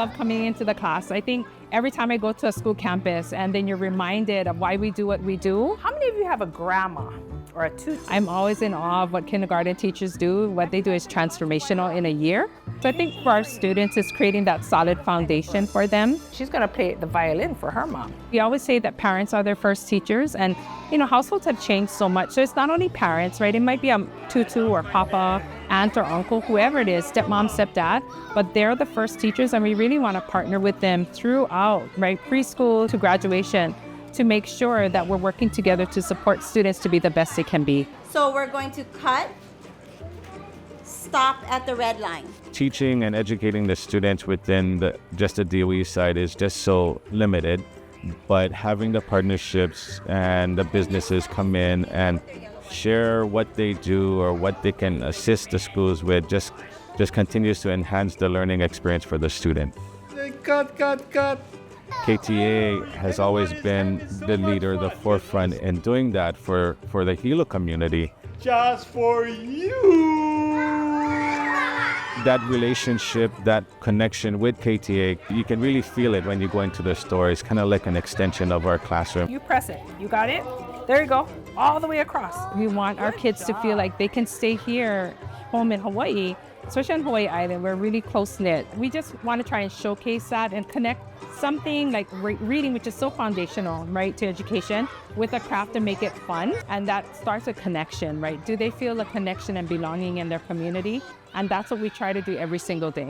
love coming into the class. I think every time I go to a school campus and then you're reminded of why we do what we do. How many of you have a grandma or a tutor? I'm always in awe of what kindergarten teachers do. What they do is transformational in a year. So I think for our students, it's creating that solid foundation for them. She's going to play the violin for her mom. We always say that parents are their first teachers, and households have changed so much. So it's not only parents, right? It might be a tutu or papa, aunt or uncle, whoever it is, stepmom, stepdad, but they're the first teachers, and we really want to partner with them throughout, right? Preschool to graduation, to make sure that we're working together to support students to be the best they can be. So we're going to cut, stop at the red line. Teaching and educating the students within just the DOE side is just so limited, but having the partnerships and the businesses come in and share what they do or what they can assist the schools with just continues to enhance the learning experience for the student. Cut. KTA has always been the leader, the forefront in doing that for the Hilo community. Just for you! That relationship, that connection with KTA, you can really feel it when you go into the store. It's kind of like an extension of our classroom. You press it. You got it? There you go. All the way across. We want our kids to feel like they can stay here, home in Hawaii, especially on Hawaii Island. We're really close-knit. We just want to try and showcase that and connect something like reading, which is so foundational, right, to education, with a craft to make it fun. And that starts a connection, right? Do they feel a connection and belonging in their community? And that's what we try to do every single day.